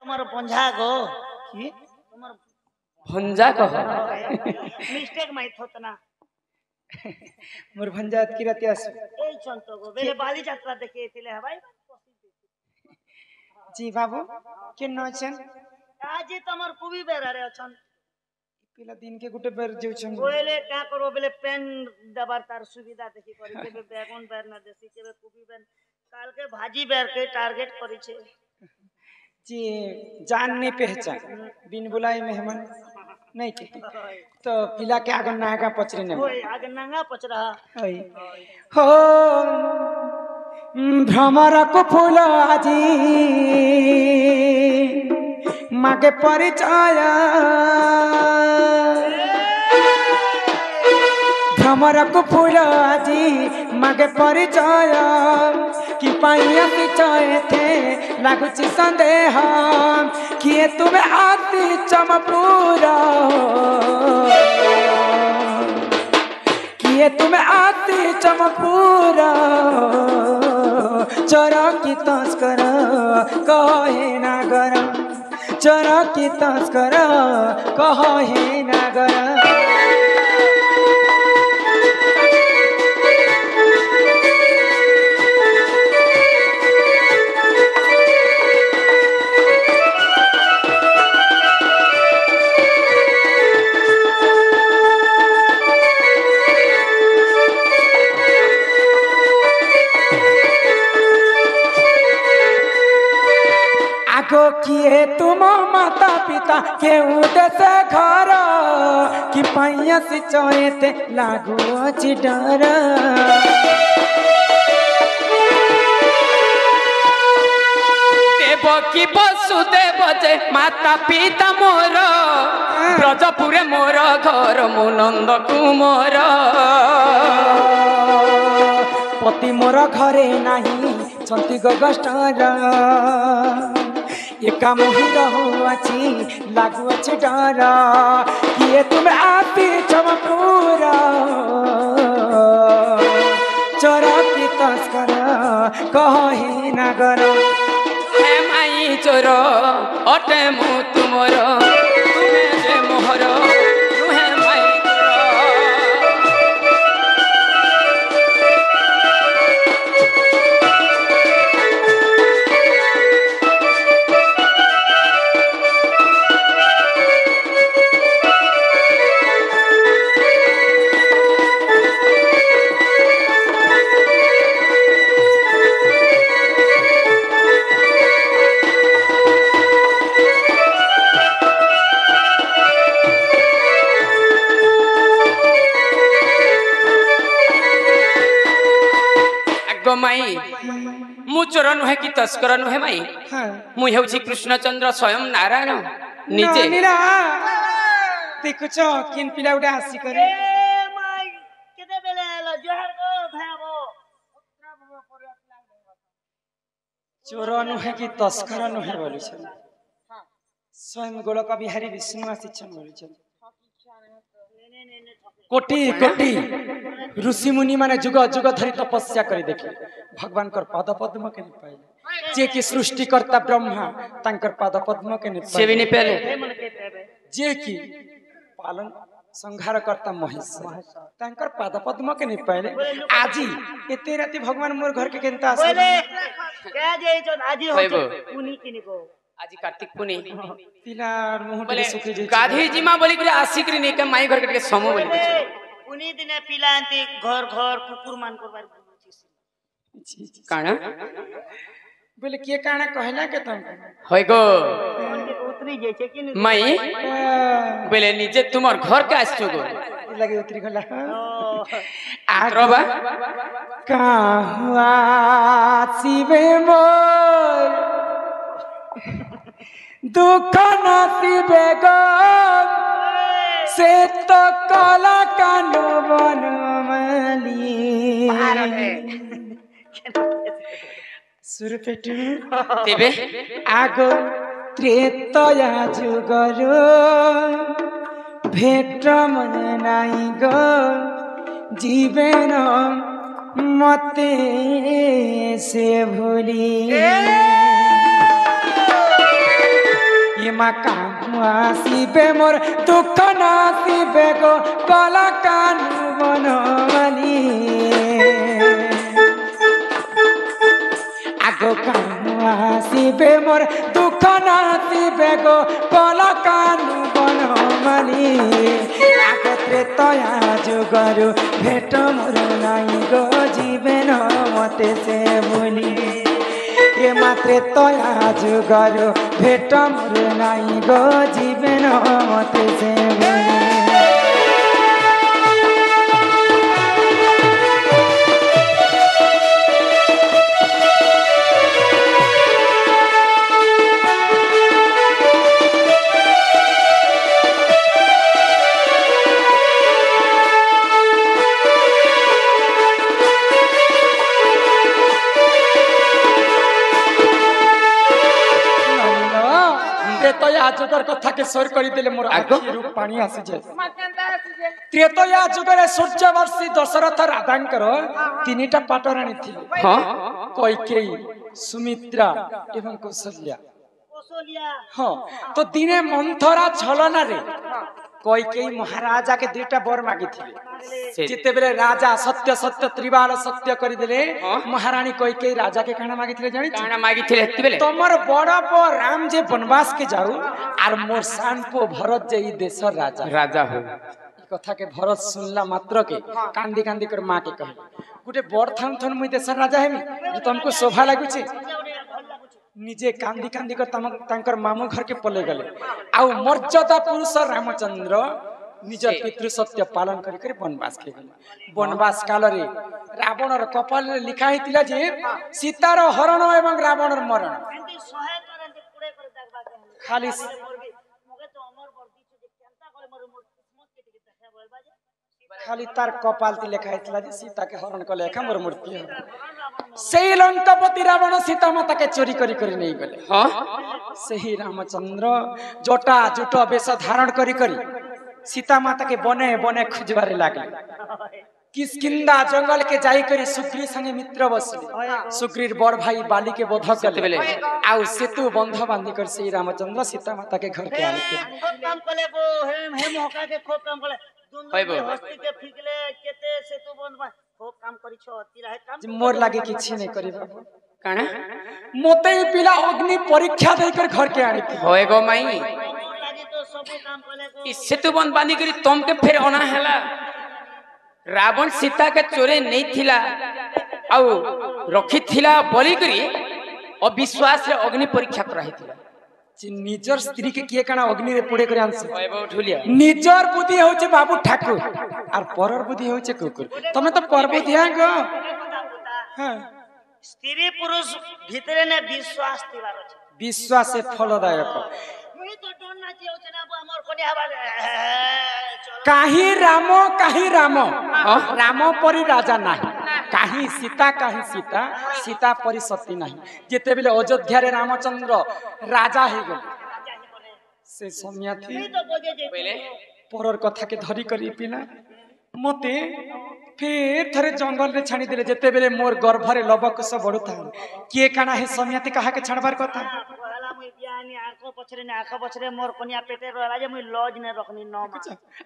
তোমার বঞ্ঝা গো কি তোমার ভঞ্জা কহ মিস্টেক মাইত হতো না মোর ভঞ্জাত কি রাতে আস এই চন্ত গো বেলে বালি যাত্রা দেখিয়েছিলে ভাই জি বাবু কেন আছেন আজ তোমার খুবই বেড়ারে আছেন পিলা দিন কে গুটে বের যাউছেন বলে কা করবো বেলে পেন দেবার তার সুবিধা দেখি করি কেবে বেগুন বের না দেশি কেবে কপি বের কালকে ভাজি বের কে টার্গেট করেছে जी जान नहीं पहचान बिन बुलाए मेहमान नहीं के तो पिला के आगे नागा पचरे ने ओए आगे नंगा पच रहा हो भ्रमर को फूल आजी मागे परिचय भ्रमर को फूल आजी मागे परिचय कि पाइया पिछाए थे लगुची संदेह किए तुम्हें आती चमपूरा किए तुम्हें आती चमपूरा चोरा की तस्कर कहे ना गर चोरा की तस्कर कहे ना गर किए तुम माता पिता के उदसे घर कि पैया से चोते लागू अच्छी डर देव की वसुदेव जे माता पिता मोर ब्रजपुरे मोर घर मो नंद कुमार पति मोर घरे नहीं छंती गगस्टर एका मोहि रहुआची लागू अच्छे डर किए तुम्हें आपी चमपूरा चोरा की तस्कर कहे नगर हे माई चोर अटे मु तुमर तुम्हें जे मोहर तुहे माई माई मु चोर नुहे कि तस्कर नुहे माई मु हेउछि कृष्णचंद्र स्वयं नारायण निजे देखुछ किन पिला उडा आसी करे ए माई केते बेले आलो जोहर को भाबो चोर नुहे कि तस्कर नुहे बोलुछ स्वयं गोलक बिहारी विष्णु आसीछन बोलुछ कोटि कोटि ऋषि मुनि माने जुग जुग धरि तपस्या करी देखि भगवान कर पाद पद्म के नहीं पाइले जे कि सृष्टि करता ब्रह्मा तांकर पाद पद्म के नहीं से भी नहीं पहले जे कि पालन संहार करता महेश तांकर पाद पद्म के नहीं पाइले आजी एते राति भगवान मोर घर के केनता आसे बोले क्या जे जो आजी हो उनी किनी को आज कार्तिक पुनी पिलार मुंह बोले सुखी जे गाधी जीमा बोली कि आशिक रे नहीं के माई घर के समो बोली उनी दिने पिलांती घर घर कुकुर मान करबार काना बोले के काना कहला के तुम होय गो उतरी जे छे कि माई बोले नीचे तुमर घर के आछो गो लगे उतरी गला आत्रबा कहवा शिवे मोर दुख नसीबे गो से तो कला कानो बनमली सुरपेटु तेबे आगो त्रेतया जुगरो भेट मन नाई गो जीवन मते से भूली মা কানু আসিবে মোর দুঃখ নাসিবে গো কলা কানু বনমালী আগো কানু আসিবে মোর দুঃখ নাসিবে গো কলা কানু বনমালী আগে ত্রেতয়া যুগরু ভেট মোর নাই গো জীবন মতে সে বলি এ মাত্রে তয়া যুগর ভেট মোর নাই গো জীবন মতে সে বলি যুগর কথা কে সর করে দিলে মোর আখিরু পানি আসি যায় ত্রেতয়া যুগরে সূর্যবর্ষী দশরথ রাধাঙ্কর তিনিটা পাটরানী ଥିଲେ কইকেয়ী সুমিত্রা এবং কৌশল্যা হ্যাঁ তো দিনে মন্থরা ছলনারে কইকেয়ী মহারাজা কে দুইটা বর মাগিଥିଲେ যেতেবেলে রাজা সত্য সত্য ত্রিবার সত্য করে দিলে মহারানী কইকেয়ী রাজা কে কানা মাগিଥିଲେ জানি কানা মাগিଥିଲେ হেতিবেলে তোমার বড় পো রাম যে বনবাস কে যাও আর মোর সান পো ভরত যে এই দেশর রাজা রাজা হো এই কথা কে ভরত শুনলা মাত্র কে কান্দি কান্দি করে মা কে কহে গুটে বড় থান থন মুই দেশর রাজা হেমি যে तुमको शोभा लागुची নিজে কান্দি কান্দি করে তাঙ্কর মামু ঘর কে পলে গলে আউ মর্যাদা পুরুষ রামচন্দ্র নিজের পিতৃ সত্য পালন করি করে বনবাস কে গলে বনবাস কালরে রাবণর কপালে লিখা হইতিলা যে সীতার হরণ এবং রাবণর মরণ খালি খালি তার কপালটি লেখা হইতিলা যে সীতাকে হরণ কলে একা মোর মূর্তি হবে সেই লঙ্কাপতি রাবণ সীতা মাতাকে চোরি করি করে নেই গলে সেই রামচন্দ্র জটা জুট বেশ ধারণ করি করি सीता माता के बने बने खुजबारे लागले किसकिंदा जंगल के जाई करी सुग्री संगे मित्र बसले सुग्रीर बड़ भाई बाली के बोध करले आउ सेतु बंध बांधी कर श्री रामचंद्र सीता माता के घर के आले काम कले को हेम होका के खूब काम कले दुनु हस्ती के फिकले केते सेतु बंध खूब काम करी छ तिराहे काम मोर लागे किछि नै करी बाबू काना मोते पिला अग्नि परीक्षा देई कर घर के आनी होए गो माई इस सेतु बंध बांधी करी तुम के फिर ओना हैला रावण सीता के चोरे नहीं थिला आउ रखी थिला बोली करी अविश्वास रे अग्नि परीक्षा कराही थिला निजर स्त्री के किए काना अग्नि रे पुड़े करे आंस ओए बो ढुलिया निजर बुद्धि होचे बाबू ठाकुर और परर बुद्धि होचे कुकुर तमे तो परबो ध्यान गो हां स्त्री पुरुष भीतरे ने विश्वास थिबार अछि विश्वास से फलदायक काही राम राम परी राजा नहीं काही सीता सीता परी सती नहीं जेते बेले अयोध्या रे रामचंद्र राजा हे गले से समिया थी परर कथा के धरी करी पिला मते फिर थरे जंगल रे छाणी दिले जेते बेले मोर गर्भ रे लबकुश बढुता के काना हे समियाती कहा के छाड़बार कथा आखो पछरे मोर कन्या पेटे रहला जे मुई लॉज ने रखनी न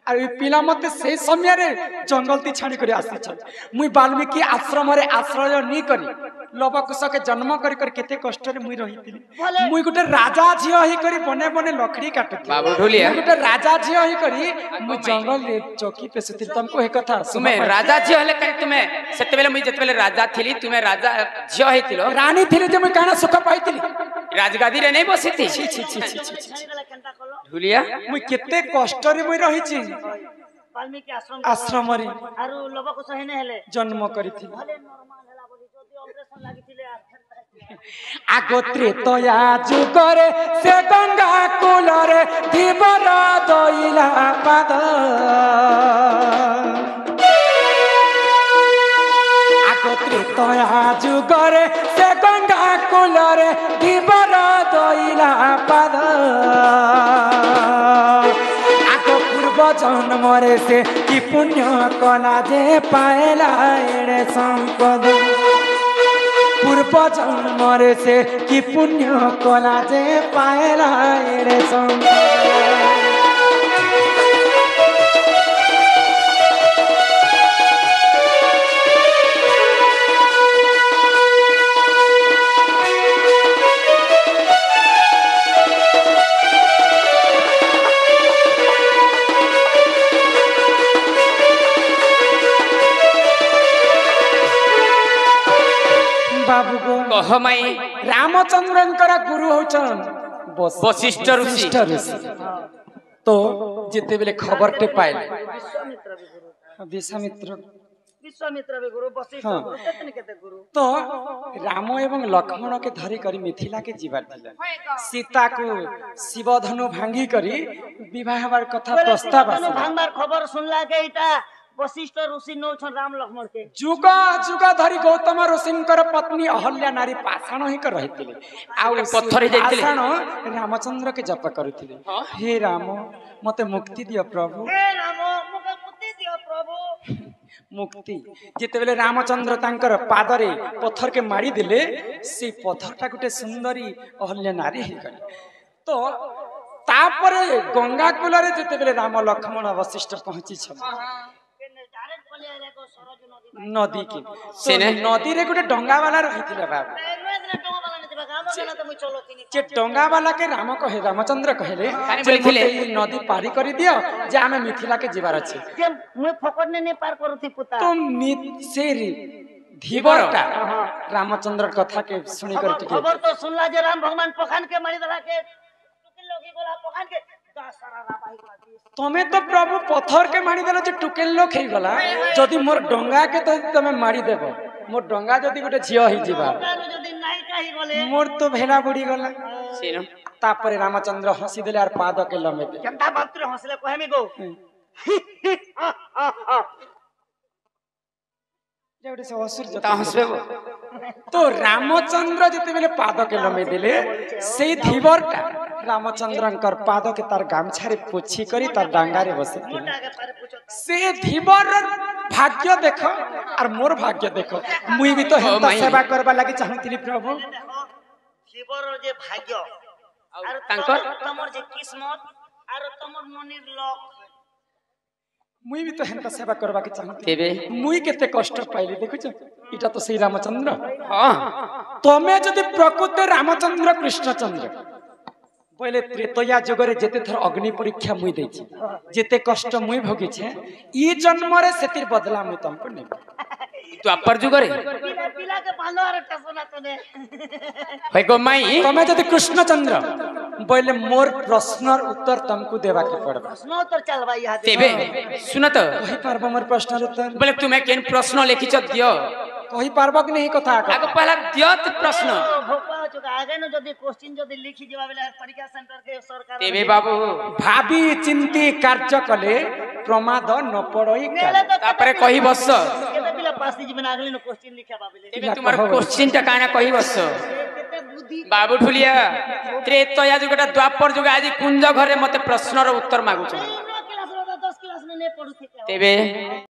अरे पिला मते से समय रे जंगल ती छाणी करे आसी छ मुई वाल्मीकि आश्रम रे आश्रय नी करी लबकुश के जन्म करी कर केते कष्ट रे मुई रहितिली मुई गुटे राजा झियो ही करी बने बने लकड़ी काटती बाबू ढोलिया गुटे राजा झियो ही करी मुई जंगल रे चौकी पे सुतिल तुमको हे कथा तुम्हें राजा झियो हले कहि तुम्हें सेते बेले मुई जेते बेले राजा थिली तुम्हें राजा झियो हेतिलो रानी थिले जे मुई काना सुख पाइतिली राजगादी रे नहीं बसी थी छी छी छी छी ढुलिया मुई केते कष्ट रे मुई रही छी वाल्मीकि आश्रम रे आरु लबकुश हेने हेले जन्म करिथि भले नॉर्मल हेला बोली जदी ऑपरेशन लागिथिले आगोत्रे तया जुगरे से गंगा कुलरे धीबर दइला पाद आगोत्रे तया जुगरे से गंगा कुलरे धीबर दइला पाद आगो पूर्व जन्म रे से कि पुण्य कला जे पाएला एड़े संपद पूर्व जन्म रे से कि पुण्य कला जे पाएला ଏଡ଼େ ସୁନ୍ଦର। बाबू को कह माई रामचंद्रंकर गुरु होचन वशिष्ठ ऋषि। तो जिते बेले खबर टे पाइले विश्वामित्र भी गुरु विश्वामित्र विश्वामित्र भी गुरु वशिष्ठ हाँ। गुरु केतने केते गुरु तो राम एवं लक्ष्मण के धरी करी मिथिला के जीवार थिला सीता को शिवधनु भांगी करी विवाह हबार कथा प्रस्ताव आसी भांगबार खबर सुनला के इटा वशिष्ठ ऋषि नौ छन राम लक्ष्मण के जुगा जुगा धरी गौतम ऋषिंकर पत्नी अहल्या नारी पाषाण ही कर रहिथिले आ पत्थर ही जाइथिले। पाषाण रामचंद्र के जप करुथिले हे राम मते मुक्ति दियो प्रभु हे राम मुके मुक्ति दियो प्रभु मुक्ति जेते बेले रामचंद्र तांकर पादरे पत्थर के मारी दिले से पत्थरटा गुटे सुंदरी अहल्या नारी ही गले तो तापरे गंगा कूलरे जेते बेले राम लक्ष्मण वशिष्ठ पहुंची छ डायरेक्ट पले आले को सरज नदी नदी के सेने नदी रे गुटे डंगा वाला रहिथिले बाबू एने टोमा वाला नहीं गाम गला तो मुई चलो किनी जे डंगा वाला के राम कहे रामचंद्र कहले कानी जे बोलिथिले? मते ई नदी पारी करी दियो जे आमे मिथिला के जीवार अछि जे मुई फकड़ ने पार करूथी पुता तुम सेरी धीबरटा रामचंद्र कथा के सुनी कर टिके खबर तो सुनला जे राम भगवान पखान के मारी दला के टुकिल लोगी गोला पखान के 10 सारा राबाई गला तमे तो प्रभु पत्थर के मारी देलो जे टुकेल लोक हे गला जदी मोर डंगा के तो तमे मारी देबो मोर डंगा जदी गुटे झियो ही जीवा कालो जदी नाही काही गले मोर तो भेला बुड़ी गला सेनो तापरे रामचंद्र हसी देले और पाद के लमे दे केनता बात रे हंसले कहमी गो जेउडे से असुर ता जता हसबे तो रामचंद्र जते बेले पाद के लमे देले से धीबरटा रामचंद्रंकर पाद के तार गामछारे पोछी करी तार डांगारे बसे मोटा के पारे पूछो से धीबर भाग्य देखो और मोर भाग्य देखो मुई भी तो हेता माई। सेवा करबा लागि चाहतिली प्रभु देखो जीवर जे भाग्य आर तांकर? तमर जे किस्मत आर तमर मनिर लक मुई भी तो हेता सेवा करबा के चाहती तेबे मुई केते कष्ट पाइली देखुछ इटा तो श्री रामचंद्र हां तमे जदि प्रकृत रामचंद्र कृष्णचंद्र पहले त्रेतया जुगरे जेते थर अग्नि परीक्षा मुई दैछि जेते कष्ट मुई भोगी छे ई जन्म रे सेतिर बदला मुई तुमको नै तू अपर जुगरे पिला पिला के बांधो आर टसना तने होय गो माई तमे जदि कृष्णचंद्र पहले मोर प्रश्नर उत्तर तुमको देवा के पड़बा स्नो तर चलबा यहाँ तेबे सुन तो कहि पारबो मोर प्रश्नर उत्तर बोले तुम्हें केन प्रश्न लिखिछ दियो कहि पारबो कि नहीं कथा आगो पहला दियो त प्रश्न भोपा चुका आगे न जदी क्वेश्चन जदी लिखि जेबा बेले परीक्षा सेंटर के सरकार तेबे बाबू भाबी चिंती कार्य कले प्रमाद न पड़ई काल तापरे कहि बस केते पिला पास जीवन आगली न क्वेश्चन लिखा बाबेले तेबे तुम्हार क्वेश्चन टा काना कहि बस केते बुद्धि बाबू ठुलिया त्रेतया जुगटा द्वापर जुग आज कुंज घरे मते प्रश्नर उत्तर मागुछ क्लास रो 10 क्लास में ने पढु थे तेबे